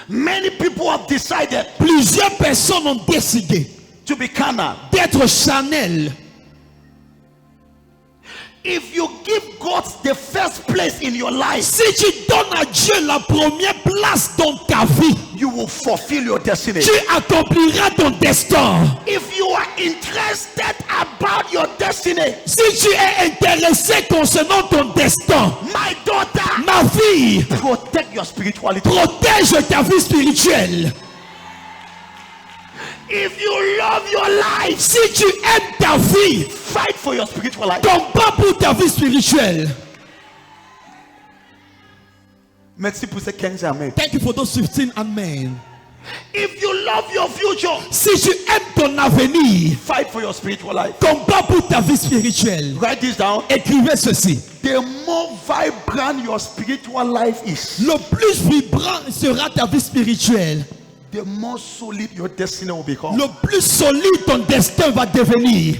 Many people have decided Plusieurs personnes ont décidé to be carnal. d'être charnel. If you give God the first place in your life, Si tu donnes à Dieu la première place dans ta vie, you will fulfill your destiny. tu accompliras ton destin. If you are interested about your destiny, Si tu es intéressé concernant ton destin, my daughter, ma fille, protect your spirituality. protège ta vie spirituelle. If you love your life, Si tu aimes ta vie, fight for your spiritual life. combat pour ta vie spirituelle. Merci pour ces 15 amen. Thank you for those 15 amen. If you love your future, Si tu aimes ton avenir, fight for your spiritual life. combat pour ta vie spirituelle. Write this down. Écrivez ceci. The more vibrant your spiritual life is, Le plus vibrant sera ta vie spirituelle. the more solid your destiny will become. Le plus solide ton destin va devenir.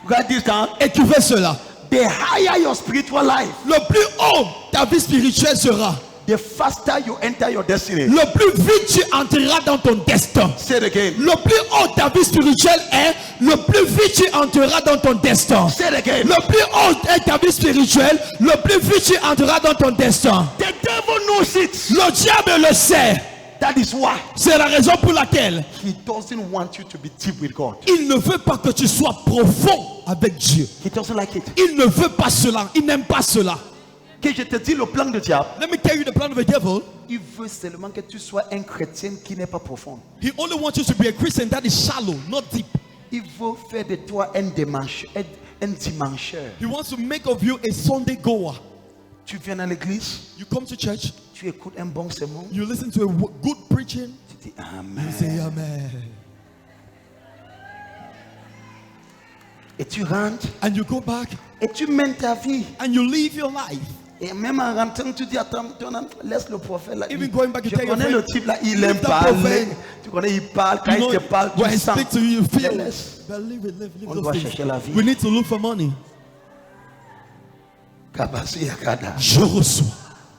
Write this down. Écrivez cela. The higher your spiritual life, Le plus haut ta vie spirituelle sera, the faster you enter your destiny. le plus vite tu entreras dans ton destin. Say it again. Le plus haut ta vie spirituelle est, le plus vite tu entreras dans ton destin. Say it again. Le plus haut est ta vie spirituelle, le plus vite tu entreras dans ton destin. The devil knows it. Le diable le sait. That is why C'est la raison pour laquelle he doesn't want you to be deep with God. il ne veut pas que tu sois profond avec Dieu. He doesn't like it. Il ne veut pas cela. Il n'aime pas cela. Que je te dis le plan de diable. Let me tell you the plan of the devil. Il veut seulement que tu sois un chrétien qui n'est pas profond. He only wants you to be a Christian that is shallow, not deep. Il veut faire de toi un dimancheur. He wants to make of you a Sunday goer. Tu viens à l'église, You come to church, tu écoutes un bon sermon, you listen to a good preaching, tu dis you Amen. say amen. Et tu rentres, And you go back et tu mènes ta vie. and you live your life. Et même en rentrant, tu dis attends, laisse le prophète là. Even going back, you Je tell your connais le friend, type là, il leave aime that parler. prophet. Tu connais, il parle, quand You know, il te parle, when tu I sens. speak to you, you feel. Laisse. But live it, live On those doit things. chercher la vie. We need to look for money. Kabasi Yakada. Je reçois.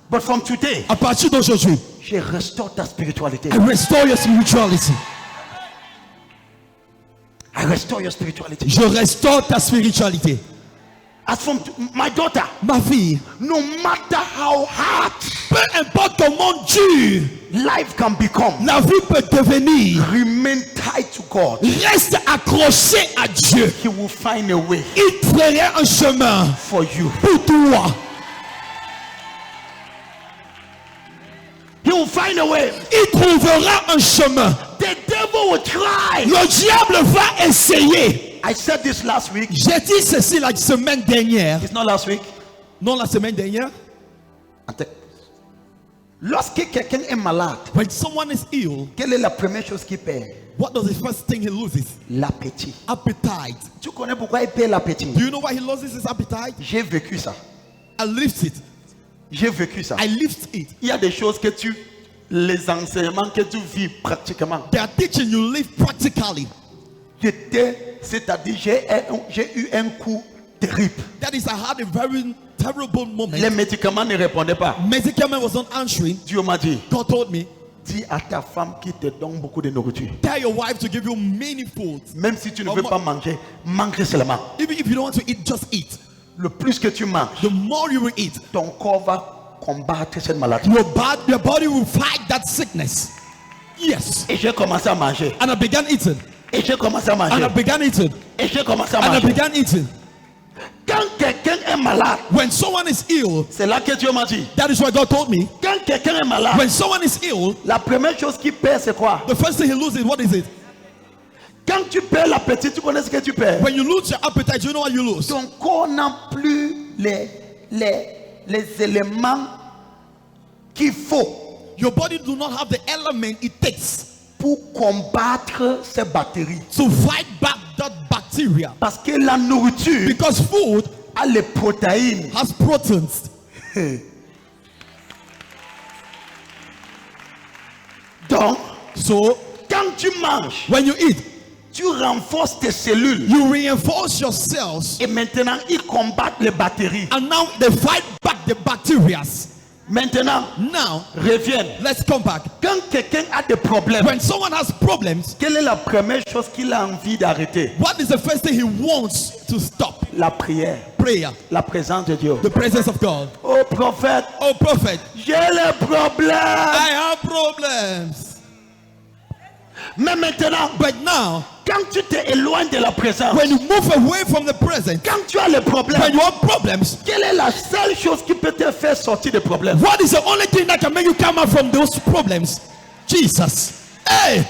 But from today, À partir d'aujourd'hui, je restaure ta spiritualité. I restore your spirituality. I restore your spirituality. Je restaure ta spiritualité. As from my daughter, Ma fille, no matter how hard peu importe comment dur life can become, la vie peut devenir, remain tied to God. reste accroché à Dieu. He will find a way Il fera un chemin for you. pour toi. He will find a way. Il trouvera un chemin. The devil will try. Le diable va essayer. I said this last week. J'ai dit ceci la semaine dernière. It's not last week. Non, la semaine dernière. Lorsque quelqu'un est malade, When someone is ill, quelle est la première chose qu'il perd? what does the first thing he loses? L'appétit. Appetite. Tu connais pourquoi il perd l'appétit? Do you know why he loses his appetite? J'ai vécu ça. I lift it. J'ai vécu ça. I lift it. Il y a des choses que les enseignements que tu vis pratiquement. They are teaching you live practically. C'est-à-dire j'ai eu un coup terrible. That is, I had a very terrible moment. Les médicaments ne répondaient pas. Medicament was not answering. Dieu m'a dit, God told me, dis à ta femme qui te donne beaucoup de nourriture. tell your wife to give you many foods. Même si tu ne veux pas manger, mange seulement. Even if you don't want to eat, just eat. Le plus que tu manges, The more you will eat, ton corps va combattre cette maladie. your body will fight that sickness. Yes. Et j'ai commencé à manger. And I began eating. Et j'ai commencé à And I manger. began eating. Et j'ai commencé à And I manger. began eating. Quand quelqu'un est malade, When someone is ill, c'est là que Dieu m'a dit. that is what God told me. Quand quelqu'un est malade, When someone is ill, la première chose qu'il perd, c'est quoi? the first thing he loses, what is it? Quand tu perds l'appétit, tu connais ce que tu perds. When you lose your appetite, you know what you lose? Ton corps n'a plus les éléments qu'il faut Your body do not have the element it takes pour combattre ces bactéries. to fight back that bacteria. Parce que la nourriture Because food a les protéines. has proteins. Donc, So quand tu manges, when you eat, tu renforces tes cellules. you reinforce your cells, Et maintenant, ils combattent les bactéries. and now they fight back the bacteria. Maintenant, Now, reviens. let's come back. Quand quelqu'un a des problèmes, When someone has problems, quelle est la première chose qu'il a envie d'arrêter? what is the first thing he wants to stop? La prière, Prayer, la présence de Dieu. the presence of God. Oh prophète, Oh prophet, j'ai le problème. I have problems. Mais maintenant, But now, quand tu t'éloignes de la présence, when you move away from the present, quand tu as le problème, when you have problems, quelle est la seule chose qui peut te faire sortir des problèmes? what is the only thing that can make you come out from those problems? Jesus. Hey,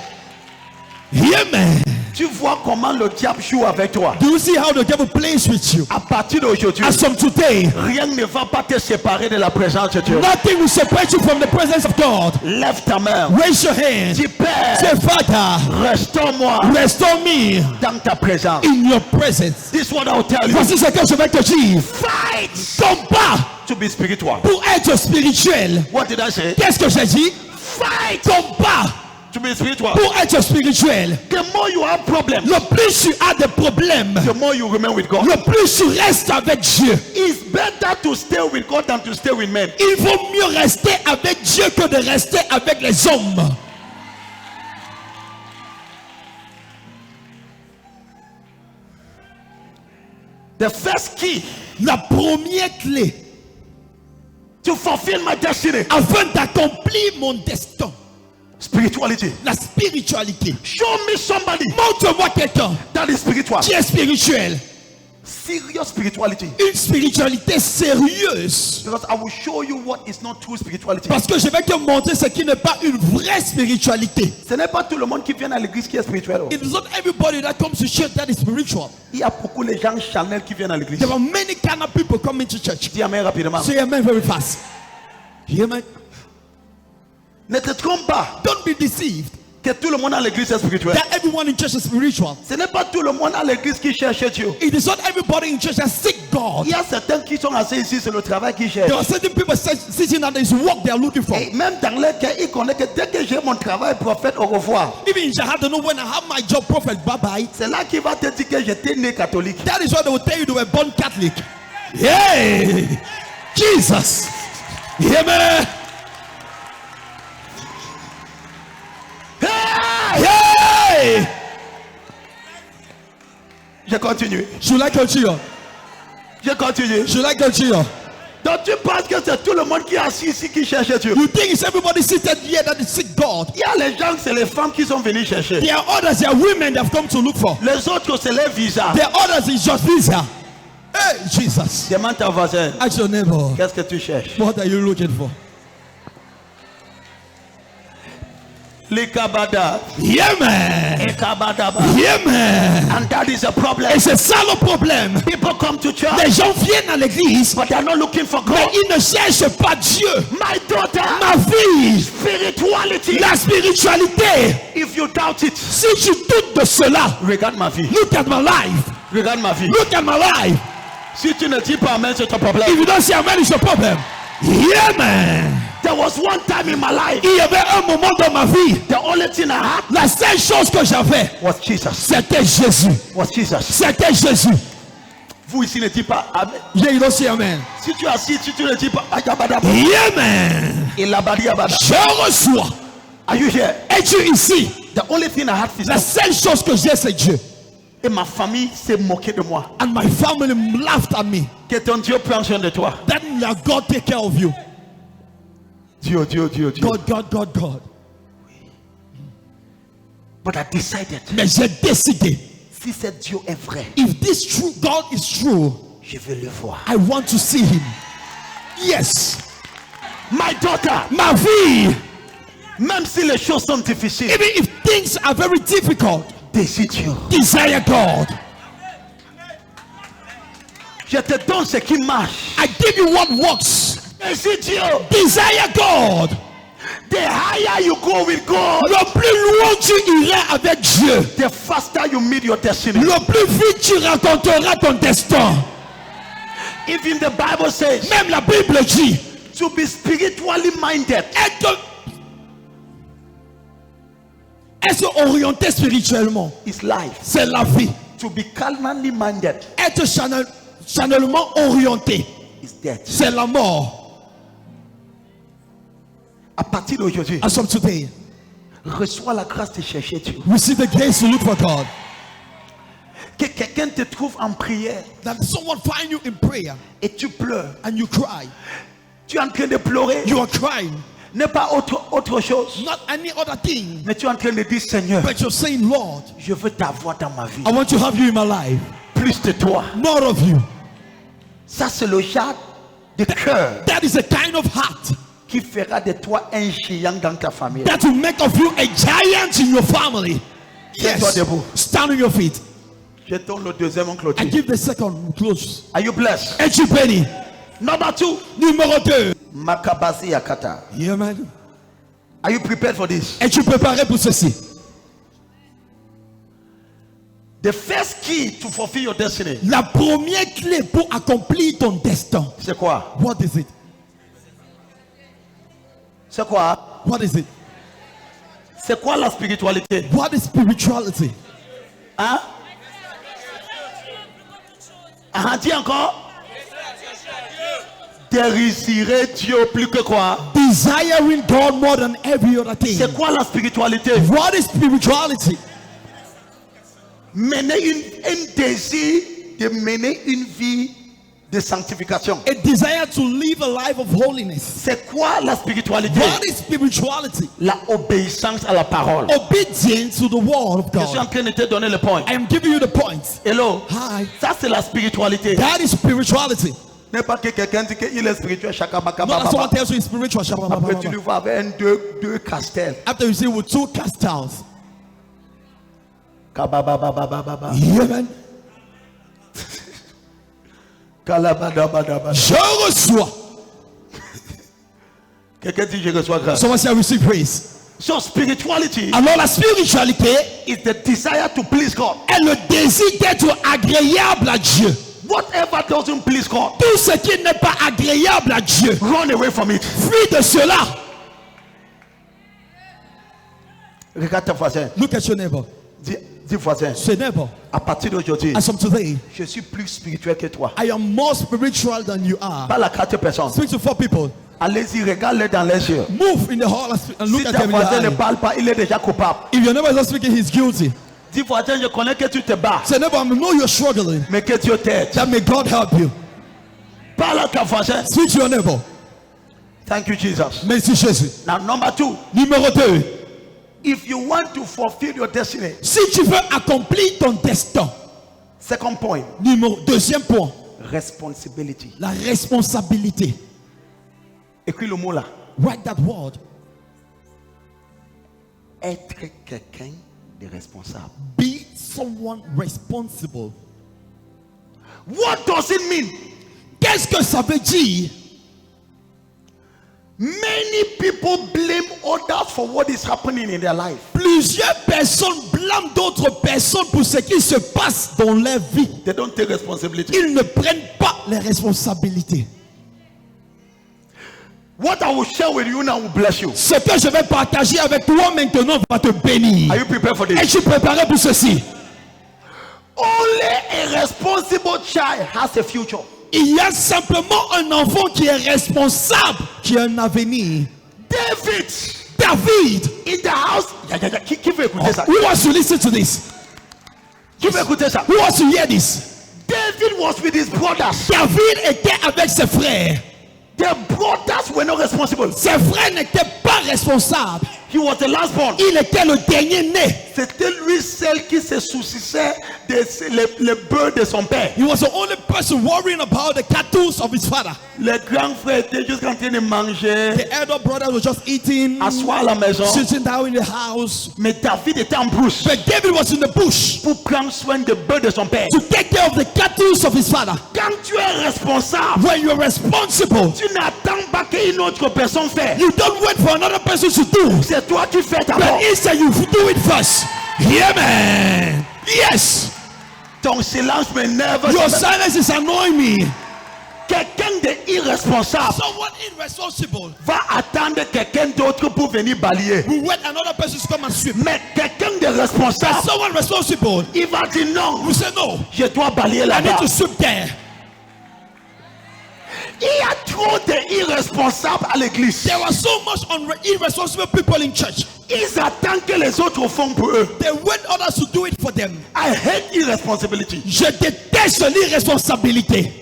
hear me. Tu vois comment le diable joue avec toi. Do you see how the devil plays with you? À partir d'aujourd'hui, As from today, rien ne va pas te séparer de la présence de Dieu. nothing will separate you from the presence of God. Lève ta main. Raise your hand. Dis Père, Say, Father, restaure-moi restore me dans ta présence. in your presence. This is what I will tell you. Voici ce que je vais te dire. Fight Combat to be spiritual. pour être spirituel. What did I say? Qu'est-ce que j'ai dit? Fight Combat to be spiritual. pour être spirituel. The more you have problems, Le plus tu as des problèmes, the more you remain with God. le plus tu restes avec Dieu. It's better to stay with God than to stay with men. Il vaut mieux rester avec Dieu que de rester avec les hommes. The first key La première clé to fulfill my destiny, afin d'accomplir mon destin, spirituality. la spiritualité. Show me somebody Montre-moi quelqu'un that is spiritual. qui est spirituel. Serious spirituality. Une spiritualité sérieuse. Because I will show you what is not true spirituality. Parce que je vais te montrer ce qui n'est pas une vraie spiritualité. Ce n'est pas tout le monde qui vient à l'église qui est spirituel. It is not everybody that comes to church that is spiritual. Il y a beaucoup de gens charnels qui viennent à l'église. There are many kind of people coming to church. Dis amen rapidement. Say amen very fast. Hear me? Ne te trompe pas Don't be deceived que tout le monde à l'église est spirituel. that everyone in church is spiritual. Ce n'est pas tout le monde à l'église qui cherche Dieu. It is not everybody in church that seek God. Il y a certains qui sont assis ici, c'est le travail qu'ils cherchent. There are certain people sitting at this work they are looking for. Et même dans leur cœur, ils connaissent que dès que j'ai mon travail, prophète, au revoir. Even in Shahad, know when I have my job, prophet, bye bye. C'est là qu'il va te dire que j'étais né catholique. That is why they will tell you they were born Catholic. Hey, Jesus. Hear me? Hey! Je continue. Should I continue? Je continue. Should I continue? Donc tu penses que c'est tout le monde qui est assis ici qui cherche Dieu. You think it's everybody seated here that is seek God? Il y a les gens, c'est les femmes qui sont venues chercher. There are others, there are women that have come to look for. Les autres, c'est les visas. There are others, it's just visa. Hey, Jesus. Demande ta voisin, Ask your neighbor, qu'est-ce que tu cherches? what are you looking for? Les kabada. Hear me. Et kabadaba. Hear me. And that is a problem. Et c'est ça le problème. People come to church, Les gens viennent à l'église, but they are not looking for mais God. ils ne cherchent pas Dieu. My daughter, Ma fille, spirituality. la spiritualité, If you doubt it, si tu doutes de cela, regarde ma vie. look at my life. Regarde ma vie. Look at my life. Si tu ne dis pas amen, c'est ton problème. If you don't say amen, it's your problem. Hear me. There was one time in my life, Il y avait un moment dans ma vie, the only thing I had la seule chose que j'avais, was Jesus. c'était Jésus. Was Jesus. C'était Jésus. Vous ici ne dites pas amen. Yeah, you don't say amen. Si tu es assis, si tu ne dis pas ayabadaba, Hear me. et labadiabada. Je reçois. Are you here? Es-tu ici? The only thing I had is La seule chose que j'ai, c'est Dieu. et ma famille s'est moquée de moi. And my family laughed at me. Que ton Dieu prenne soin de toi. That God take care of you. Dieu, Dieu, Dieu, Dieu. God. But I decided, Mais j'ai décidé, si ce Dieu est vrai, if this true God is true, je veux le voir. I want to see him. Yes. My daughter, Ma fille, même si les choses sont difficiles, even if things are very difficult, désire Dieu. desire God. Je te donne ce qui marche. I give you what works. Désire Dieu. Desire God. The higher you go with God, Le plus loin tu iras avec Dieu, the faster you meet your destiny. le plus vite tu rencontreras ton destin. Even the Bible says, Même la Bible dit, to be spiritually minded être orienté spirituellement, is life. c'est la vie. To be carnally minded Être charnellement orienté, is death. c'est la mort. À partir d'aujourd'hui, As from today, reçois la grâce de chercher Dieu. receive the grace to look for God. Que quelqu'un te trouve en prière That someone find you in prayer et tu pleures. and you cry. Tu es en train de pleurer. You are crying. N'est pas autre chose. Not any other thing. Mais tu es en train de dire, Seigneur, But you're saying, Lord, je veux t'avoir dans ma vie. I want to have you in my life. Plus de toi. More of you. Ça, c'est le genre de cœur That is a kind of heart qui fera de toi un géant dans ta famille. that will make of you a giant in your family. Tiens-toi Yes. debout. Stand on your feet. Je donne le deuxième en I clôture. give the second close. Are you blessed? Et tu bénis. Number 2. Numéro 2. Makabasi Yakata. Yeah, man. Are you prepared for this? Es-tu préparé pour ceci? The first key to fulfill your destiny. La première clé pour accomplir ton destin. C'est quoi? What is it? C'est quoi? What is it? C'est quoi la spiritualité? What is spirituality? Hein? Ah, dis encore. Désirer Dieu plus que quoi? Desiring God more than every other thing. C'est quoi la spiritualité? What is spirituality? Mener un désir de mener une vie de sanctification. A desire to live a life of holiness. C'est quoi la spiritualité? What is spirituality? La obéissance à la parole. Obedience to the word of Je suis en God. train de te donner le point. I am giving you the points. Hello. Hi. Ça c'est la spiritualité. That is spirituality. N'est pas que quelqu'un dit qu'il est spirituel. Not that someone tells you it's spiritual. Après tu le vois avec deux castels. After you see with two castles. Kababababababa. Yeah, man. Kalabadabadaba. Je reçois. Quelqu'un dit je reçois grâce. Someone say I receive praise. So spirituality Alors la spiritualité is the desire to please God. est le désir d'être agréable à Dieu. Whatever doesn't please God, Tout ce qui n'est pas agréable à Dieu, run away from it. fuis de cela. Regarde ton voisin. Look at your neighbor. Dis voisin. Say neighbor, À partir d'aujourd'hui, as from today, je suis plus spirituel que toi. I am more spiritual than you are. Pas la 4 personnes. Speak to 4 people. Allez-y, regarde-les dans les yeux. Move in the hall and look Si at ton them in voisin the ne eye. parle pas, il est déjà coupable. If your neighbor is not speaking, he's guilty. Dis voisin, je connais que tu te bats, Say neighbor, I know you're struggling. mais que Dieu t'aide. That may God help you. Parle à ton voisin. Speak to your neighbor. Thank you, Jesus. Merci Jésus. Now, number 2. Numéro 2. If you want to fulfill your destiny, Si tu veux accomplir ton destin, second point, deuxième point, responsibility. la responsabilité. Écris le mot là. Write that word. Être quelqu'un de responsable. Be someone responsible. What does it mean? Qu'est-ce que ça veut dire? Many people blame others for what is happening in their life. Plusieurs personnes blâment d'autres personnes pour ce qui se passe dans leur vie. They don't take responsibility. Ils ne prennent pas les responsabilités. What I will share with you now will bless you. Ce que je vais partager avec toi maintenant va te bénir. Are you prepared for this? Es-tu préparé pour ceci? Only a responsible child has a future. Il y a simplement un enfant qui est responsable, qui a un avenir. David, David. in the house. Qui veut écouter ça? Who wants to listen to this? Qui veut écouter ça? Who wants to hear this? David was with his brothers. David était avec ses frères. The brothers were not responsible. Ses frères n'étaient pas responsables. He was the last born. Il était le dernier né. C'était lui seul qui se souciait les bœufs de son père. He was the only person worrying about the cattle of his father. Les grands frères étaient juste en train de manger, The elder brothers were just eating, asseoir à la maison. sitting down in the house. Mais David était en brousse But David was in the bush pour prendre soin des bœufs de son père. to take care of the cattle of his father. Quand tu es responsable, When you're responsible, tu n'attends pas qu'une autre personne fasse. you don't wait for another person to do. C'est toi qui fais d'abord. But instead you do it first. Yeah, man. Yes. Ton silence m'énerve. Your silence is annoying me. Quelqu'un d'irresponsable Someone irresponsible va attendre quelqu'un d'autre pour venir balayer. will wait another person to come and sweep. Mais quelqu'un de But responsable, someone responsible il va dire non, will say no. je dois balayer I need là-bas. to sweep there. Il y a trop d'irresponsables à l'église. There are so much irresponsible people in church. Ils attendent que les autres font pour eux. They want others to do it for them. I hate irresponsibility. Je déteste l'irresponsabilité.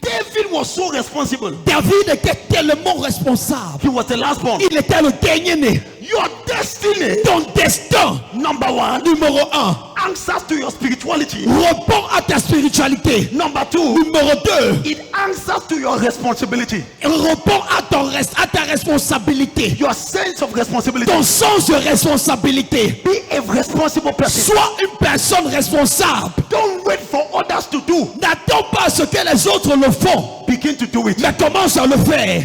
David was so responsible. David était tellement responsable. He was the last born. Il était le dernier-né. Your destiny, Ton destin, number one, numéro 1, answers to your spirituality. répond à ta spiritualité. Number two, Numéro 2, it answers to your responsibility. répond à ta responsabilité. Your sense of responsibility. Ton sens de responsabilité. Be a responsible person. Sois une personne responsable. Don't wait for others to do. N'attends pas ce que les autres le font, Begin to do it. mais commence à le faire.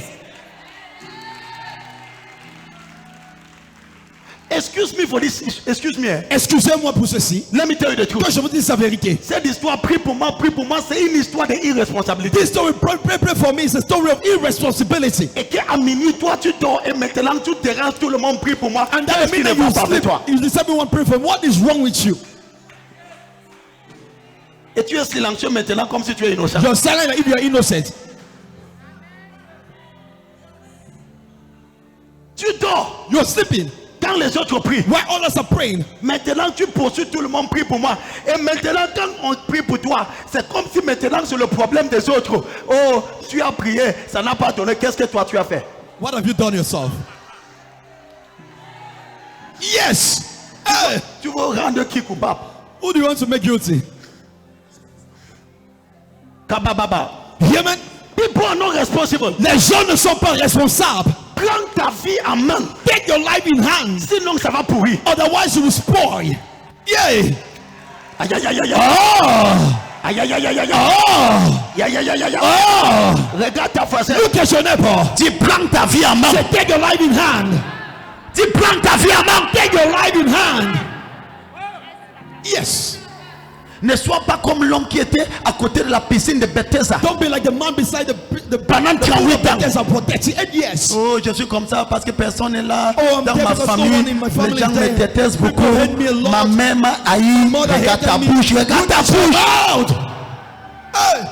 Excuse me for this. Excuse me. Excusez-moi pour ceci. Let me tell you the Que truth. je vous dise la vérité. Cette histoire, prie pour moi, c'est une histoire d'irresponsabilité. This story, pray for me, is a story of irresponsibility. Et qu'à minuit, toi tu dors et maintenant tu déranges tout le monde, prie pour moi. And that Qu'est-ce qui ne minute va you pas avec sleep, toi? you decide everyone pray for. What is wrong with you? Et tu es silencieux maintenant comme si tu es innocent. You're silent like if you are innocent. Tu dors You're sleeping quand les autres prient. while others are praying. Maintenant tu poursuis tout le monde, prie pour moi. Et maintenant quand on prie pour toi, c'est comme si maintenant c'est le problème des autres. Oh, tu as prié, ça n'a pas donné. Qu'est-ce que toi tu as fait? What have you done yourself? Yes. Hey, Tu veux rendre qui coupable? who do you want to make guilty? Kabababa. Hear me? People are not responsible. Les gens ne sont pas responsables. Prends ta vie en main. Take your life in hands. Sinon ça va pourrir. Otherwise you will spoil. Yeah. Aïe aïe aïe aïe. Oh. Aïe aïe aïe aïe aïe. Oh. Aïe aïe aïe aïe. Oh. Regarde ta face. Look at your neighbor. Tu prends ta vie en main. Say, take your life in hand. Tu prends ta vie en main. Take your life in hand. Yes. Ne sois pas comme l'homme qui était à côté de la piscine de Bethesda. Don't be like the man beside the Pendant 38 ans. Bethesda for 38 years. Oh, je suis comme ça parce que personne n'est là. Oh, I'm Dans there ma because no famille, one in my family les gens is me there. détestent beaucoup. People hate me a lot. Ma mère m'a haï. Mother Regarde ta hated me. bouche, regarde ta Look at your bouche. mouth. Hey.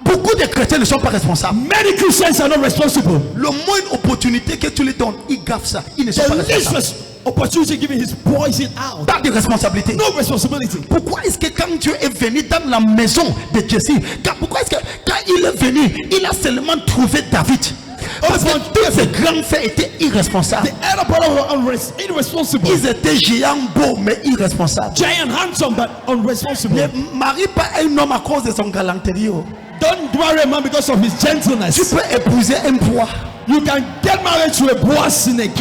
Beaucoup de chrétiens ne sont pas responsables. Many Christians are not responsible. Le moins opportunité que tu lui donnes, ils gaffent ça. Ils ne sont pas The responsables. least opportunity given is poison out. Pas de responsabilité. No responsibility. Pourquoi est-ce que quand Dieu est venu dans la maison de Jesse, pourquoi est-ce que quand il est venu, il a seulement trouvé David? Parce que tous ces grands faits étaient irresponsables. The elder brother were irresponsible. Ils étaient géants beaux mais irresponsables. Giant handsome but unresponsible. Ne marie pas un homme à cause de son galanterie. Don't marry a man because of his Tu gentleness. peux épouser un bois. You can get married to a boa cynic.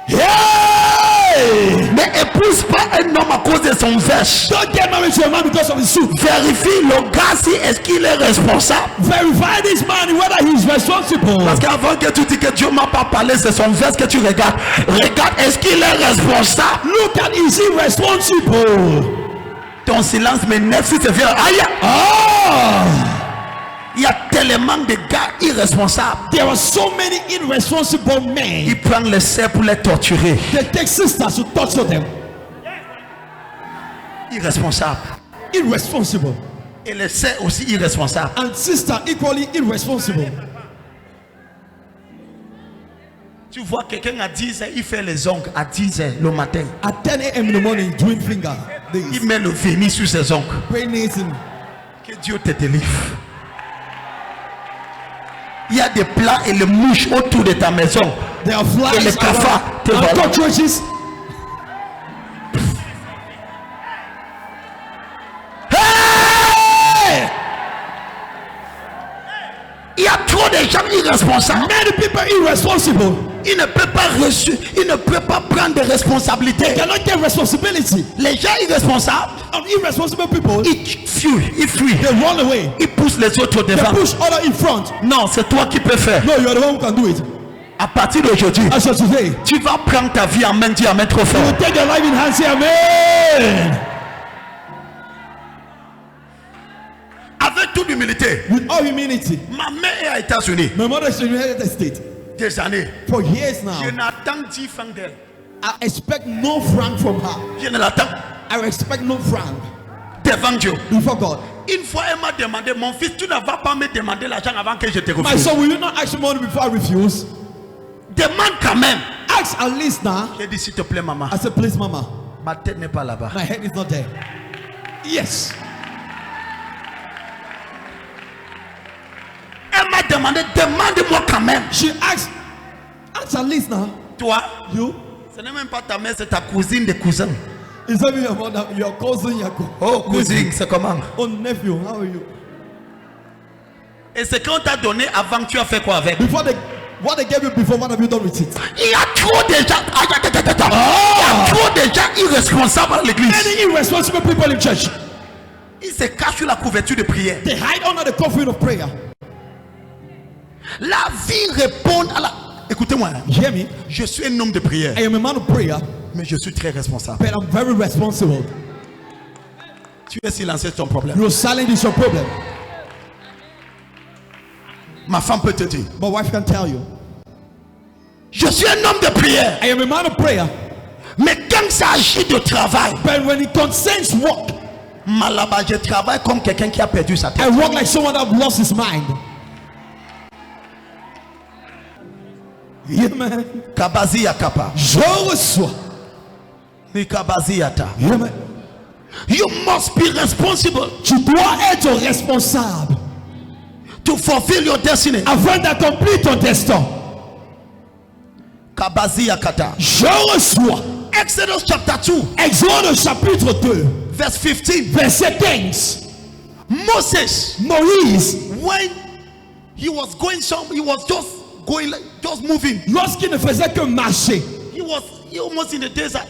Hey! Mais épouse pas un homme à cause de son vêche. Don't get married to a man because of his suit. Vérifie le gars si est-ce qu'il est responsable. Verify this man whether he's responsible. Parce qu'avant que tu dis que Dieu m'a pas parlé, c'est son vêche que tu regardes. Regarde, est-ce qu'il est responsable? Look at, is he responsible? Ton silence m'énerve si c'est vrai. Aïe! Oh! Il y a tellement de gars irresponsables. There are so many irresponsible men. Ils prennent les sœurs pour les torturer. They take sisters to torture them. Irresponsables. Irresponsible. Et les sœurs aussi irresponsables. And sister equally irresponsible. Tu vois quelqu'un à 10 h, il fait les ongles à 10 h le matin. At 10 a.m. in the morning, doing finger. Il met le vernis sur ses ongles. Praying. Que Dieu te délivre. Il y a des plats et les mouches autour de ta maison. There are Et les flies cafards te and volent. cockroaches. Hey! Il y a trop de gens irresponsables. Many people irresponsible. Ils ne peuvent pas reçu, ils ne peuvent pas prendre de responsabilités. Cannot get responsibility. Les gens irresponsables, And irresponsible people, ils fuient. they run away. Ils poussent les autres They devant. push other in front. Non, c'est toi qui peux faire. No, you are the one who can do it. À partir d'aujourd'hui, As of today, tu vas prendre ta vie en main, dis amen trop you fort. will take your life in hands. Say amen. Avec toute humilité, With all humility. ma mère est aux États-Unis My mother is in the United States des années. for years now. Je n'attends 10 francs d'elle. I expect no franc from her. Je ne l'attends I expect no franc devant Dieu. before God. Une fois, elle m'a demandé, mon fils, tu ne vas pas me demander l'argent avant que je te My refuse. son, will you not ask me money before I refuse? Demande quand même. Ask at least now. J'ai dit, s'il te plaît, maman, I said, please, mama. ma tête n'est pas là-bas. My head is not there. Yes. Elle m'a demandé, demande-moi quand même. She asked, ask at least now. Toi, You? ce n'est même pas ta mère, c'est ta cousine de cousin. Is that your mother, your cousin, your Oh, cousine, c'est comment? oh, nephew? How are you? Et ce qu'on t'a donné avant, tu as fait quoi avec? Before what they gave you before, what have you done with it? Il y a trop de gens, il y a trop de gens irresponsables à l'église. Any irresponsible people in church, Ils se cachent sous la couverture de prière. they hide under the covering of prayer. La vie répond à la... Écoutez-moi, You hear me? je suis un homme de prière, I am a man of prayer, mais je suis très responsable. but I'm very responsible. Tu es silencieux, c'est ton problème. Your silence is your problem. Ma femme peut te dire, My wife can tell you. je suis un homme de prière, I am a man of prayer, mais quand il s'agit de travail, but when it concerns work, malaba, je travaille comme quelqu'un qui a perdu sa tête. I work like someone that lost his mind. Yeah, man. Kabazi yakapa, Je reçois. ni kabazi yata. Yeah, man. You must be responsible Tu dois être responsable to fulfill your destiny. afin d'accomplir ton destin. Kabazi yakata. Je reçois. Exodus chapter 2, Exode chapitre 2, verse 15. verset 15. Moses, Moïse, when he was going some, he was just going, just moving. lorsqu'il ne faisait que marcher, He was almost in the desert.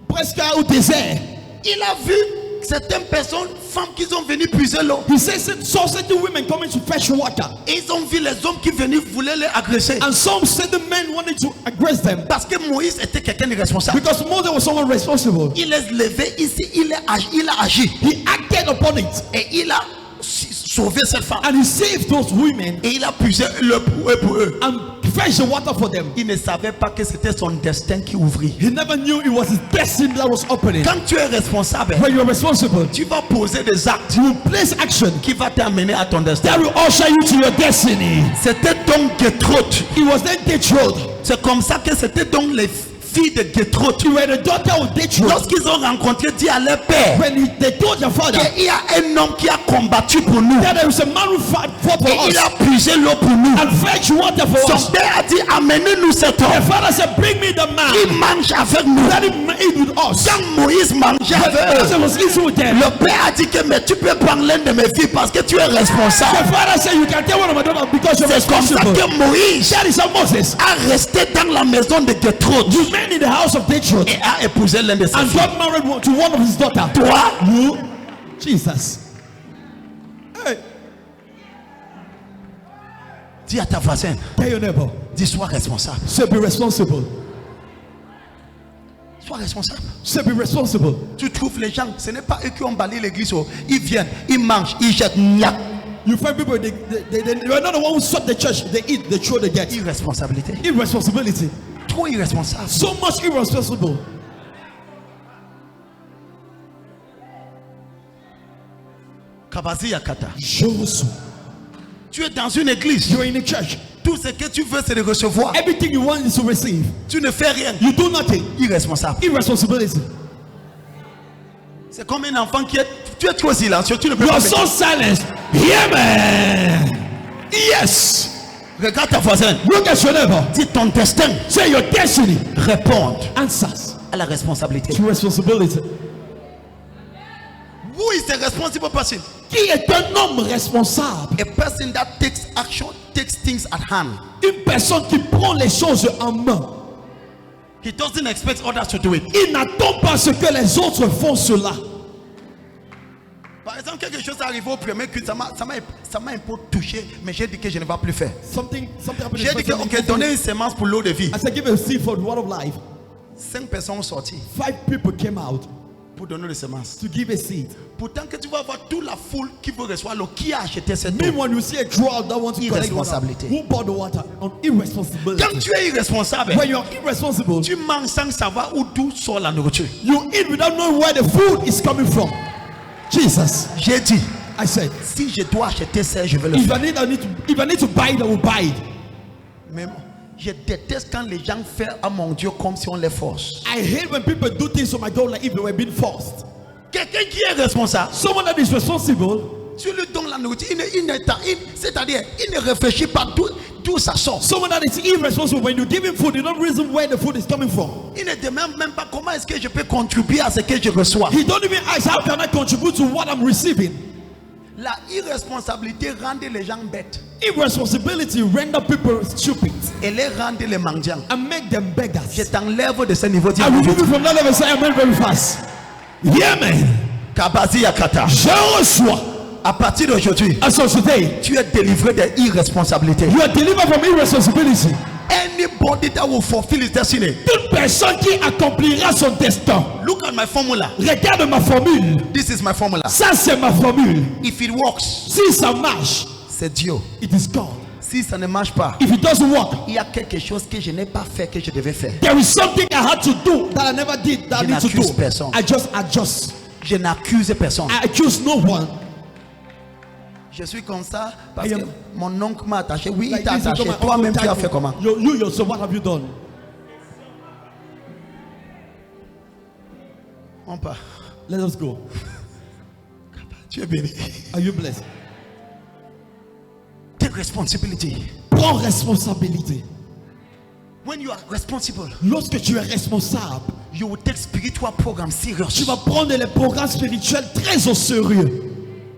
presque au désert, Il a vu certaines personnes, femmes qui sont venues puiser l'eau. he says saw certain women coming to fetch water, Et ils ont vu les hommes qui venaient voulaient les agresser. and some certain men wanted to aggress them Parce que Moïse était quelqu'un de responsable. because Moses was someone responsible. Il est levé ici, il a agi. He acted upon it Et il a sauvé cette femme. and he saved those women Et il a puisé le pour eux. and fetched the water for them. Il ne savait pas que c'était son destin qui ouvrit. He never knew it was his destiny that was opening. Quand tu es responsable, When you're responsible, tu vas poser des actes you place action qui va t'amener à ton destin. that will usher you to your destiny. C'était donc Gétrude. It was then Gertrude. C'est comme ça que c'était donc les filles de Gétrude. You were the daughter of Gertrude. Lorsqu'ils ont rencontré Dieu à leur père, They told your father qu'il y a un homme qui a combattu pour nous. that there is a man who fought for Et il us a puisé l'eau pour nous. and fetch water for us. Son père a dit, amenez-nous cet The homme. father said, bring me the man Il mange avec nous. that he eat with us. Quand Moïse mangeait avec Moses eux, was eating with them. le père a dit que mais tu peux prendre l'un de mes filles parce que tu es responsable. The father said, you can tell one of my daughters because you're C'est comme ça responsible. que Moïse That is how Moses a resté dans la maison de Gétrude remained in the house of Gertrude et a épousé l'un de ses and filles. got married to one of his daughters. Toi, You, Jesus. Hey, dis à ta voisine, tell your neighbor, dis sois responsable. say be responsible. Sois responsable. Say be responsible. Tu trouves les gens, ce n'est pas eux qui ont balayé l'église. Oh. Ils viennent, ils mangent, ils jettent. Niac. You find people, they are not the one who swept the church. They eat, they throw, they get. Irresponsabilité. Irresponsibility. Trop irresponsable. So much irresponsible. Kabazi Yakata. Je reçois. Tu es dans une église. You're in a church. Tout ce que tu veux, c'est de recevoir. Everything you want is to receive. Tu ne fais rien. You do nothing. Irresponsable. Irresponsibility. C'est comme un enfant qui est. Tu es trop silencieux. Tu ne peux You pas. are so silent. Yeah, man. Yes. Regarde ta voisine. Look at your neighbor. Dis ton destin. Say your destiny. Répondre Answers à la responsabilité. to responsibility. Who is the responsible person? Qui est un homme responsable? A person that takes action, takes things at hand. Une personne qui prend les choses en main. He doesn't expect others to do it. Il n'attend pas ce que les autres font cela. Par exemple, quelque chose est arrivé au premier culte, ça m'a un peu touché, mais j'ai dit que je ne vais plus faire. Something happened. J'ai dit que, ok, donnez une semence pour l'eau de vie. I said, give a seed for the word of life. 5 personnes ont sorti. 5 people came out. pour donner les semences. to give a seed. Pourtant que tu vas avoir toute la foule qui veut recevoir l'eau, qui a acheté cette eau? Meanwhile, you see a crowd that wants to collect water. Irresponsabilité. Who bought the water? On irresponsibility. Quand tu es irresponsable, When you're irresponsible, tu manges sans savoir d'où sort la nourriture. you eat without knowing where the food is coming from. Jesus, J'ai dit, I said, si je dois acheter ça, je vais le if faire. I need to buy it, I will buy it. Mais je déteste quand les gens font à mon Dieu comme si on les force. I hate when people do things to my God like if they were being forced. Quelqu'un qui est responsable, Someone that is responsible, tu lui donnes la nourriture, c'est-à-dire il ne réfléchit pas d'où ça sort. someone that is irresponsible, when you give him food, you don't reason where the food is coming from. Il ne demande même pas comment est-ce que je peux contribuer à ce que je reçois. He don't even ask, how can I contribute to what I'm receiving? La irresponsabilité rend les gens bêtes. Irresponsibility render people stupid Et les rend les mendiants. and make them Je beggars. t'enlève de ce niveau. I will move you from that level, say amen very fast. Yeah, man. Kabazi Yakata. Je reçois. À partir d'aujourd'hui, As of today, tu es délivré de irresponsabilité. you are delivered from irresponsibility. Anybody that will fulfill his destiny. Toute personne qui accomplira son destin. Look at my formula. Regarde ma formule. This is my formula. Ça, c'est ma formule. If it works, Si ça marche, c'est Dieu. it is God. Si ça ne marche pas, If it doesn't work, il y a quelque chose que je n'ai pas fait que je devais faire. there is something I had to do that I never did that I Je need to n'accuse do. personne. I just adjust. Je n'accuse personne. I accuse no one. Je suis comme ça parce I que am- mon oncle m'a attaché. Oui, il Like t'a this, attaché. my Toi-même, uncle tu as tied fait me. comment? You yourself, what have you done? On part. Let us go. Tu es béni. Are you blessed? Take responsibility. Prends responsabilité. When you are responsible, Lorsque tu es responsable, you will take spiritual program tu serious. vas prendre les programmes spirituels très au sérieux.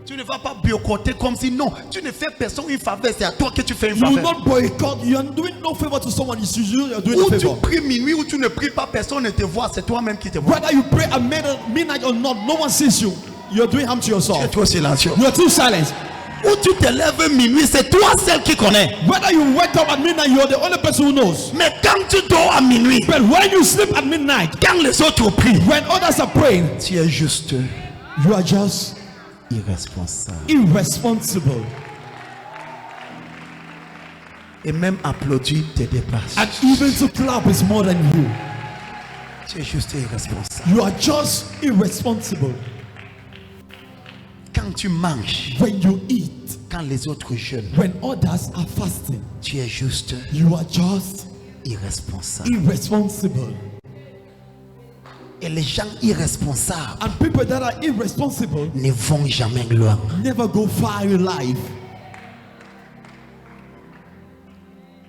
Tu ne vas pas boycotter comme si non, tu ne fais personne une faveur, c'est à toi que tu fais une You will faveur. not boycott. You are doing no favor to someone. It's you are doing a Ou tu favor. pries minuit ou tu ne pries pas, personne ne te voit, c'est toi-même qui te vois. Whether you pray at midnight or not, no one sees you. You are doing harm to Tu es yourself. trop silencieux. You are too silent. Ou tu te lèves minuit, c'est toi seul qui connais. Whether you wake up at midnight, you are the only person who knows. Mais quand tu dors à minuit, But when you sleep at midnight, quand les autres prient, when others are praying, tu es juste you are just irresponsable. irresponsible. Et même applaudir te dépasse. And even to clap is more than you. Tu es juste irresponsable. You are just irresponsible. Quand tu manges, When you eat, quand les autres jeûnent, when others are fasting, tu es juste you are just irresponsable. irresponsible. Et les gens irresponsables And people that are irresponsible ne vont jamais loin. never go far in life.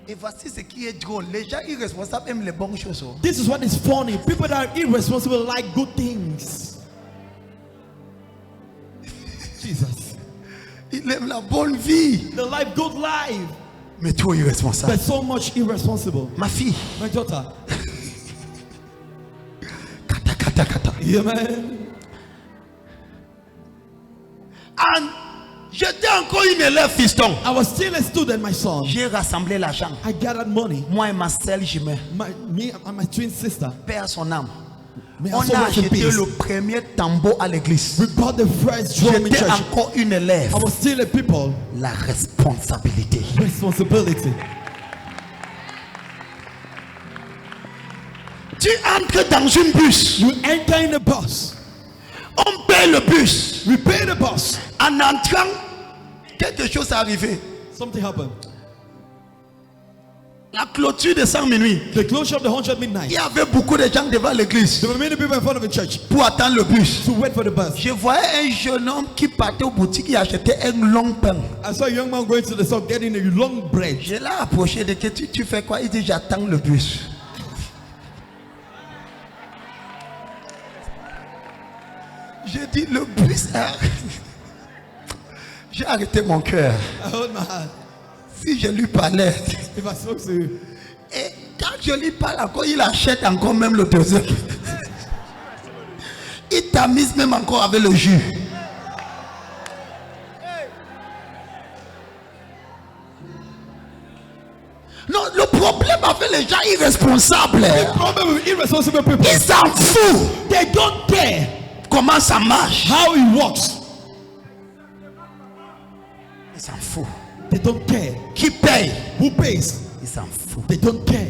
Et voici ce qui est drôle. Les gens irresponsables aiment les bonnes choses. Oh. This is what is funny. People that are irresponsible like good things. Jesus. Ils aiment la bonne vie. They like good life. Mais trop irresponsable. But so much irresponsible. Ma fille. My daughter. Kata, kata, kata. Yeah, man. And j'étais encore une élève fiston. I was still a student, my son. J'ai rassemblé l'argent. I gathered money. Moi et ma seule jumelle. Me and my twin sister. Père son âme. May her On soul a rest in acheté peace. le premier tambour à l'église. We bought the first drum in J'étais church. encore une élève. I was still a people. La responsabilité. Responsibility. Tu entres dans une bus. You enter in the bus. On paye le bus. We pay the bus. En entrant, quelque chose est arrivé. Something happened. La clôture de 100 minuit. The closure of the 100 Il midnight. y avait beaucoup de gens devant l'église There were many people in front of the church pour attendre le bus. to wait for the bus. Je voyais un jeune homme qui partait aux boutiques et achetait un long pain. I saw a young man going to the store getting a long bread. Je l'ai approché de que tu fais quoi? Il dit j'attends le bus. J'ai dit le bus. J'ai arrêté mon cœur. I hold my hand. Si je lui parlais. If I spoke to you, Et quand je lui parle encore, il achète encore même le deuxième. Il tamise même encore avec le jus. Non, le problème avec les gens irresponsables, the problem with irresponsible people, ils s'en foutent. they don't care. comment ça marche. how it works. Ils s'en foutent. They don't care. Qui paye? Who pays? Ils s'en foutent. They don't care.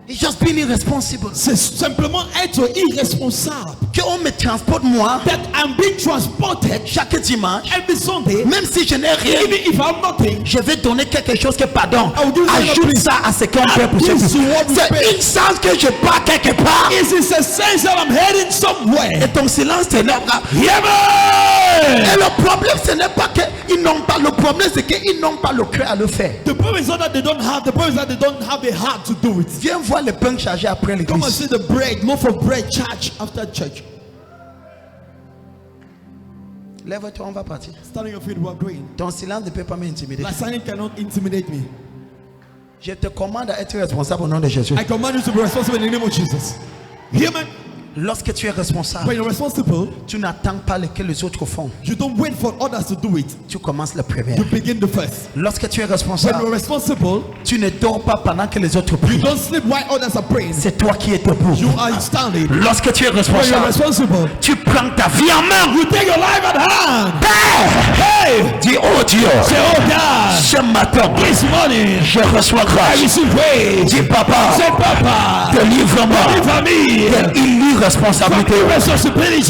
It's just being irresponsible. C'est simplement être irresponsable. Qu'on me transporte moi That I'm being transported chaque dimanche, every Sunday, même si je n'ai rien, even if I'm nothing. je vais donner quelque chose que pardon. I will give you Ajoute something. ça à ce qu'on paie pour Add this to what we c'est pay. une sens que je pars quelque part. It is a sense that I'm heading somewhere. Et ton silence c'est là. Yeah, Et man. le problème ce n'est pas qu'ils n'ont pas, le problème c'est qu'ils n'ont pas le cœur à le faire. The problem is not that they don't have. The problem is that they don't have a heart to do it. Viens voir le pain chargé après Come and l'église. see the bread. More for bread charge after church. Lève-toi, on va partir. Standing your feet, we are going. Ton silence ne peut pas m'intimider. Like silence cannot intimidate me. Je te commande à être responsable au nom de Jésus. I command you to be responsible in the name of Jesus. Hear me? Lorsque tu es responsable, When you're responsible, tu n'attends pas que les autres font. you don't wait for others to do it. Tu commences le premier. You begin the first. Lorsque tu es When responsable, you're responsible, tu ne dors pas pendant que les autres you prient. don't sleep while others are praying. C'est toi qui es debout. You are standing. Lorsque tu es When you're responsable, responsible, tu prends ta vie en main. you take your life at hand. Père, Hey! dis oh Dieu, Say, oh God, ce matin, this morning je reçois I grâce. receive praise. Dis papa, Say, Papa, délivre-moi deliver me de l'irresponsabilité. responsibility.